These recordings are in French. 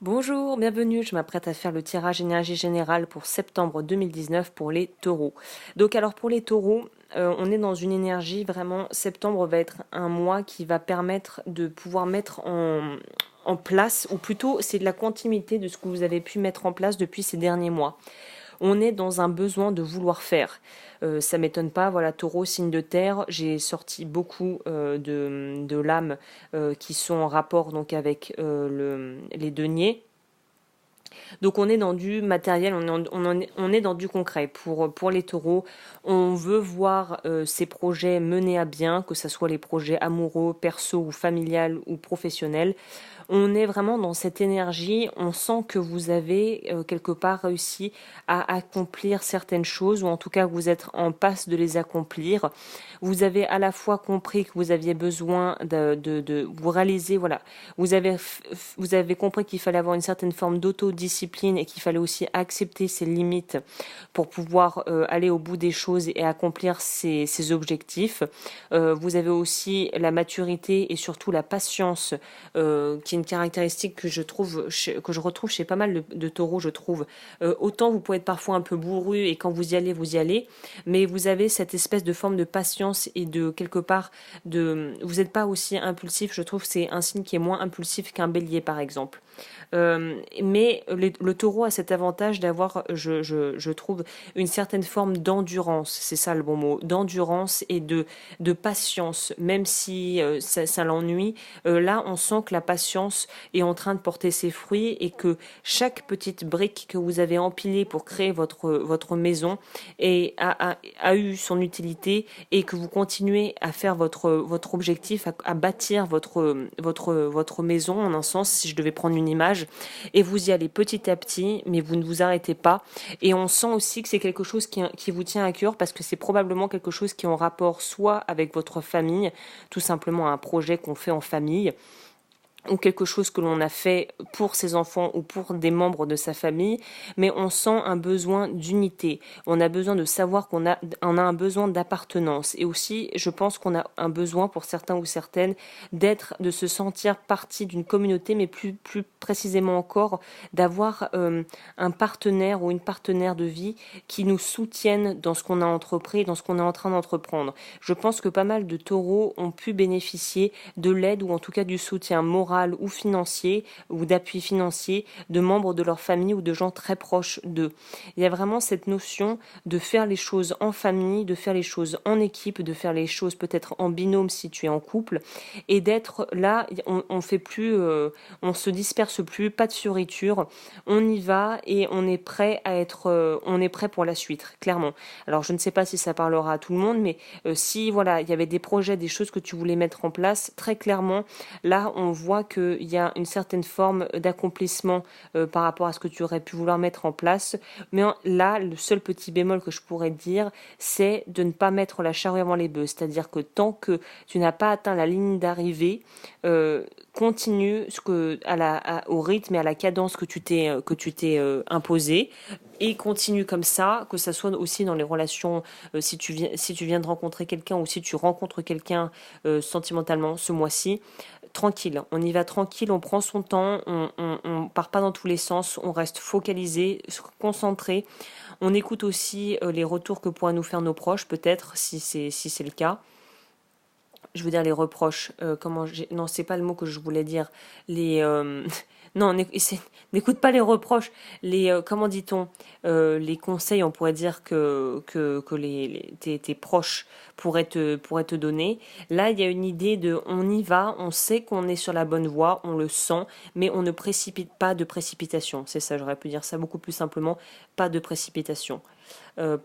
Bonjour, bienvenue, je m'apprête à faire le tirage énergie générale pour septembre 2019 pour les taureaux. Donc alors pour les taureaux, on est dans une énergie vraiment, septembre va être un mois qui va permettre de pouvoir mettre en place, ou plutôt c'est de la continuité de ce que vous avez pu mettre en place depuis ces derniers mois. On est dans un besoin de vouloir faire. Ça m'étonne pas, voilà, taureau, signe de terre, j'ai sorti beaucoup de lames qui sont en rapport donc avec les deniers. Donc on est dans du matériel, on est dans du concret. Pour les taureaux, on veut voir ces projets menés à bien, que ce soit les projets amoureux, perso ou familial ou professionnels. On est vraiment dans cette énergie, on sent que vous avez quelque part réussi à accomplir certaines choses, ou en tout cas vous êtes en passe de les accomplir. Vous avez à la fois compris que vous aviez besoin de vous réaliser, voilà, vous avez compris qu'il fallait avoir une certaine forme d'autodiscipline et qu'il fallait aussi accepter ses limites pour pouvoir aller au bout des choses et accomplir ses objectifs. Vous avez aussi la maturité et surtout la patience qui est une caractéristique que je retrouve chez pas mal de taureaux, je trouve. Autant vous pouvez être parfois un peu bourru et quand vous y allez, mais vous avez cette espèce de forme de patience et de quelque part vous n'êtes pas aussi impulsif. Je trouve que c'est un signe qui est moins impulsif qu'un bélier par exemple. Mais le taureau a cet avantage d'avoir, je trouve, une certaine forme d'endurance, c'est ça le bon mot, d'endurance et de patience, même si ça l'ennuie. Là, on sent que la patience est en train de porter ses fruits et que chaque petite brique que vous avez empilée pour créer votre maison a eu son utilité et que vous continuez à faire votre objectif, à bâtir votre maison en un sens, si je devais prendre une image, et vous y allez petit à petit, mais vous ne vous arrêtez pas. Et on sent aussi que c'est quelque chose qui vous tient à cœur parce que c'est probablement quelque chose qui est en rapport soit avec votre famille, tout simplement un projet qu'on fait en famille, ou quelque chose que l'on a fait pour ses enfants ou pour des membres de sa famille, mais on sent un besoin d'unité. On a besoin de savoir on a un besoin d'appartenance. Et aussi, je pense qu'on a un besoin pour certains ou certaines de se sentir partie d'une communauté, mais plus précisément encore, d'avoir un partenaire ou une partenaire de vie qui nous soutienne dans ce qu'on a entrepris, dans ce qu'on est en train d'entreprendre. Je pense que pas mal de taureaux ont pu bénéficier de l'aide ou en tout cas du soutien moral ou financier ou d'appui financier de membres de leur famille ou de gens très proches d'eux. Il y a vraiment cette notion de faire les choses en famille, de faire les choses en équipe, de faire les choses peut-être en binôme si tu es en couple, et d'être là, on fait plus, on se disperse plus, pas de fioriture, on y va et on est prêt on est prêt pour la suite, clairement. Alors je ne sais pas si ça parlera à tout le monde, mais si voilà, il y avait des projets, des choses que tu voulais mettre en place, très clairement, là on voit qu'il y a une certaine forme d'accomplissement par rapport à ce que tu aurais pu vouloir mettre en place. Mais là, le seul petit bémol que je pourrais dire, c'est de ne pas mettre la charrue avant les bœufs. C'est-à-dire que tant que tu n'as pas atteint la ligne d'arrivée, continue au rythme et à la cadence que tu t'es imposé, et continue comme ça, que ça soit aussi dans les relations, si tu viens de rencontrer quelqu'un ou si tu rencontres quelqu'un sentimentalement ce mois-ci, tranquille, on y va tranquille, on prend son temps, on part pas dans tous les sens, on reste focalisé, concentré, on écoute aussi les retours que pourraient nous faire nos proches, peut-être, si c'est le cas. Je veux dire les reproches, non, c'est pas le mot que je voulais dire, les... non, n'écoute pas les reproches, comment dit-on, les conseils, on pourrait dire que tes proches pourraient te donner. Là, il y a une idée de, on y va, on sait qu'on est sur la bonne voie, on le sent, mais on ne précipite pas de précipitation. C'est ça, j'aurais pu dire ça beaucoup plus simplement, pas de précipitation.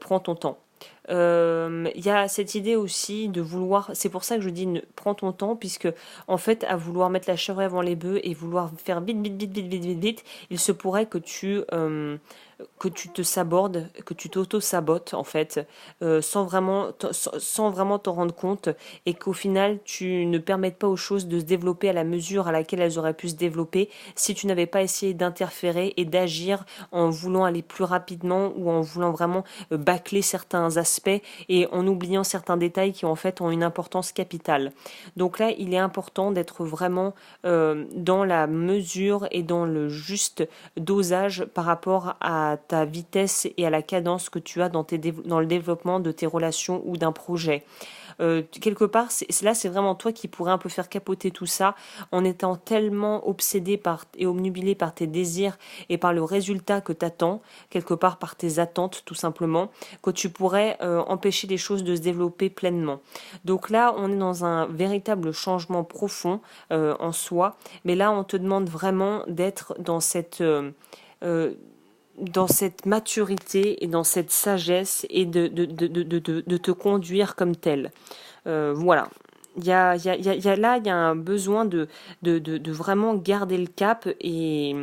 Prends ton temps. Y a cette idée aussi de vouloir, c'est pour ça que je dis prends ton temps, puisque en fait à vouloir mettre la charrue avant les bœufs et vouloir faire vite, il se pourrait que que tu te sabordes, que tu t'auto-sabotes en fait, sans vraiment t'en rendre compte, et qu'au final tu ne permettes pas aux choses de se développer à la mesure à laquelle elles auraient pu se développer si tu n'avais pas essayé d'interférer et d'agir en voulant aller plus rapidement ou en voulant vraiment bâcler certains aspects et en oubliant certains détails qui en fait ont une importance capitale. Donc là, il est important d'être vraiment dans la mesure et dans le juste dosage par rapport à ta vitesse et à la cadence que tu as dans le développement de tes relations ou d'un projet. Quelque part, c'est vraiment toi qui pourrais un peu faire capoter tout ça en étant tellement obsédé et obnubilé par tes désirs et par le résultat que t'attends, quelque part par tes attentes tout simplement, que tu pourrais empêcher les choses de se développer pleinement. Donc là, on est dans un véritable changement profond en soi, mais là, on te demande vraiment d'être euh, dans cette maturité et dans cette sagesse et de te conduire comme tel. Voilà. Là, il y a un besoin de vraiment garder le cap et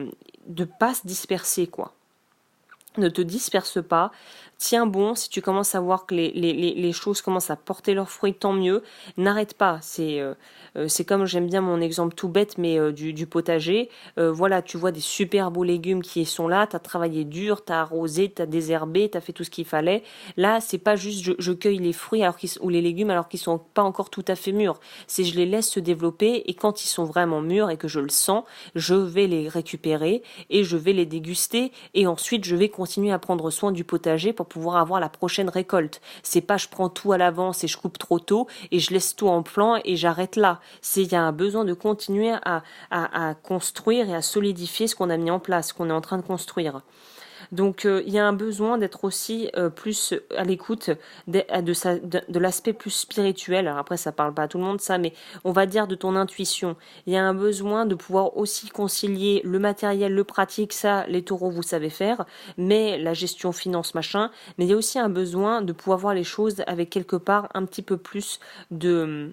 de pas se disperser, quoi. Ne te disperse pas. Tiens bon, si tu commences à voir que les choses commencent à porter leurs fruits, tant mieux. N'arrête pas. C'est comme, j'aime bien mon exemple tout bête, mais du potager. Voilà, tu vois des super beaux légumes qui sont là. T'as travaillé dur, t'as arrosé, t'as désherbé, t'as fait tout ce qu'il fallait. Là, c'est pas juste je cueille les fruits ou les légumes alors qu'ils sont pas encore tout à fait mûrs. C'est je les laisse se développer et quand ils sont vraiment mûrs et que je le sens, je vais les récupérer et je vais les déguster et ensuite je vais continuer à prendre soin du potager pour pouvoir avoir la prochaine récolte. C'est pas je prends tout à l'avance et je coupe trop tôt et je laisse tout en plan et j'arrête là. Il y a un besoin de continuer à construire et à solidifier ce qu'on a mis en place, ce qu'on est en train de construire. Donc il y a un besoin d'être aussi plus à l'écoute de l'aspect plus spirituel. Alors après ça parle pas à tout le monde ça, mais on va dire de ton intuition. Il y a un besoin de pouvoir aussi concilier le matériel, le pratique, ça les taureaux vous savez faire, mais la gestion finance machin, mais il y a aussi un besoin de pouvoir voir les choses avec quelque part un petit peu plus de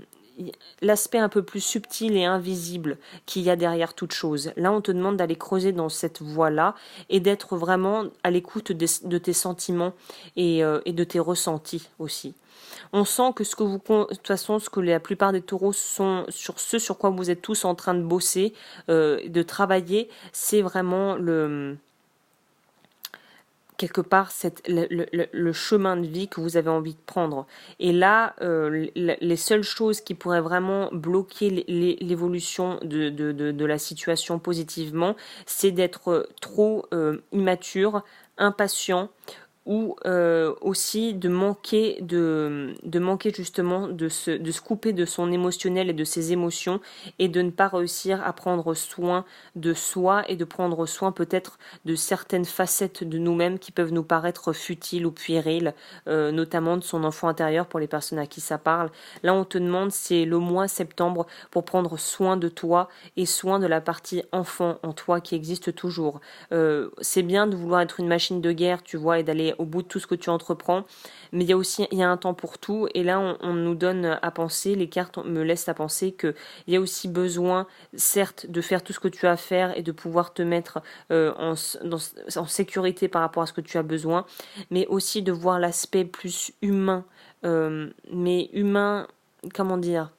l'aspect un peu plus subtil et invisible qu'il y a derrière toute chose. Là, on te demande d'aller creuser dans cette voie-là et d'être vraiment à l'écoute de tes sentiments et de tes ressentis aussi. On sent que de toute façon, ce que la plupart des taureaux sont sur quoi vous êtes tous en train de bosser, de travailler, c'est vraiment quelque part le chemin de vie que vous avez envie de prendre. Et là, les seules choses qui pourraient vraiment bloquer l'évolution de la situation positivement, c'est d'être trop immature, impatient, ou aussi de manquer justement de se couper de son émotionnel et de ses émotions et de ne pas réussir à prendre soin de soi et de prendre soin peut-être de certaines facettes de nous-mêmes qui peuvent nous paraître futiles ou puériles, notamment de son enfant intérieur pour les personnes à qui ça parle. Là, on te demande, c'est le mois septembre pour prendre soin de toi et soin de la partie enfant en toi qui existe toujours. C'est bien de vouloir être une machine de guerre, tu vois, et d'aller au bout de tout ce que tu entreprends, mais il y a un temps pour tout, et là on nous donne à penser, les cartes me laissent à penser que il y a aussi besoin, certes, de faire tout ce que tu as à faire et de pouvoir te mettre en sécurité par rapport à ce que tu as besoin, mais aussi de voir l'aspect plus humain, mais humain, comment dire,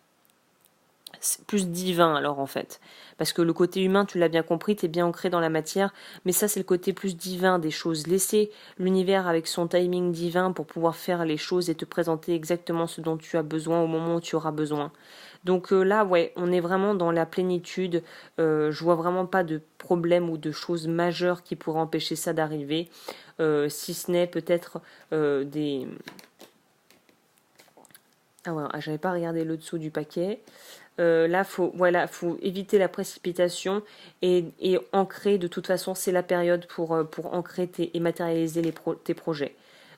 plus divin alors en fait. Parce que le côté humain, tu l'as bien compris, t'es bien ancré dans la matière, mais ça c'est le côté plus divin des choses. Laisser l'univers avec son timing divin pour pouvoir faire les choses et te présenter exactement ce dont tu as besoin au moment où tu auras besoin. Donc là, ouais, on est vraiment dans la plénitude. Je vois vraiment pas de problème ou de choses majeures qui pourraient empêcher ça d'arriver, si ce n'est peut-être des... Ah ouais, j'avais pas regardé le dessous du paquet. Là, faut éviter la précipitation et ancrer. De toute façon, c'est la période pour ancrer et matérialiser tes projets.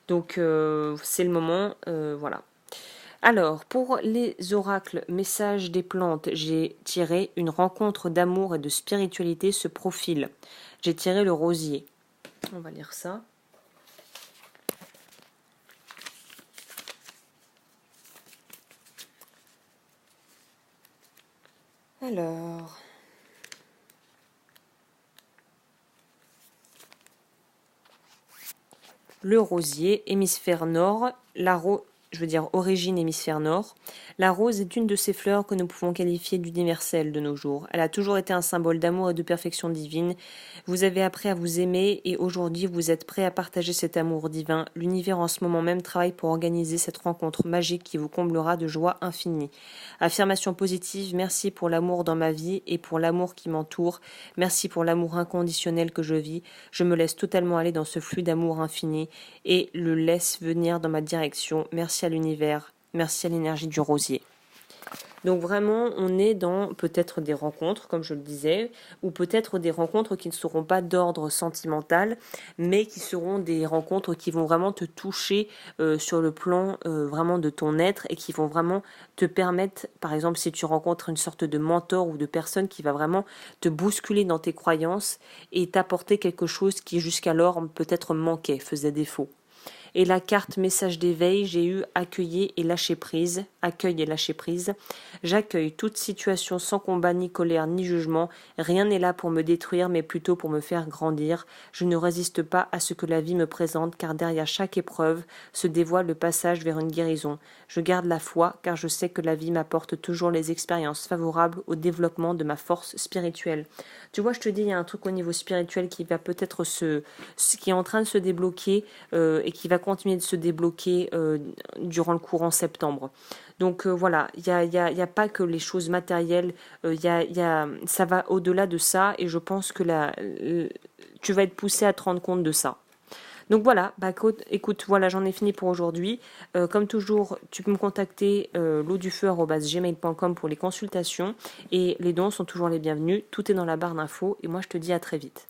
Donc, c'est le moment. Voilà. Alors, pour les oracles, messages des plantes, j'ai tiré une rencontre d'amour et de spiritualité se profile. J'ai tiré le rosier. On va lire ça. Alors, le rosier, hémisphère nord, origine hémisphère nord. La rose est une de ces fleurs que nous pouvons qualifier d'universelle de nos jours. Elle a toujours été un symbole d'amour et de perfection divine. Vous avez appris à vous aimer et aujourd'hui vous êtes prêt à partager cet amour divin. L'univers en ce moment même travaille pour organiser cette rencontre magique qui vous comblera de joie infinie. Affirmation positive, merci pour l'amour dans ma vie et pour l'amour qui m'entoure. Merci pour l'amour inconditionnel que je vis. Je me laisse totalement aller dans ce flux d'amour infini et le laisse venir dans ma direction. Merci à l'univers, merci à l'énergie du rosier. Donc vraiment, on est dans peut-être des rencontres, comme je le disais, ou peut-être des rencontres qui ne seront pas d'ordre sentimental, mais qui seront des rencontres qui vont vraiment te toucher sur le plan vraiment de ton être et qui vont vraiment te permettre, par exemple, si tu rencontres une sorte de mentor ou de personne qui va vraiment te bousculer dans tes croyances et t'apporter quelque chose qui jusqu'alors peut-être manquait, faisait défaut. Et la carte message d'éveil, j'ai eu accueillir et lâcher prise. Accueil et lâcher prise. J'accueille toute situation sans combat, ni colère, ni jugement. Rien n'est là pour me détruire, mais plutôt pour me faire grandir. Je ne résiste pas à ce que la vie me présente, car derrière chaque épreuve se dévoile le passage vers une guérison. Je garde la foi, car je sais que la vie m'apporte toujours les expériences favorables au développement de ma force spirituelle. Tu vois, je te dis, il y a un truc au niveau spirituel qui va peut-être qui est en train de se débloquer et qui va continuer de se débloquer durant le courant septembre. Donc voilà, il y a pas que les choses matérielles, ça va au-delà de ça et je pense que tu vas être poussé à te rendre compte de ça. Donc voilà, écoute, voilà, j'en ai fini pour aujourd'hui. Comme toujours, tu peux me contacter lodufeu@gmail.com pour les consultations et les dons sont toujours les bienvenus. Tout est dans la barre d'infos et moi je te dis à très vite.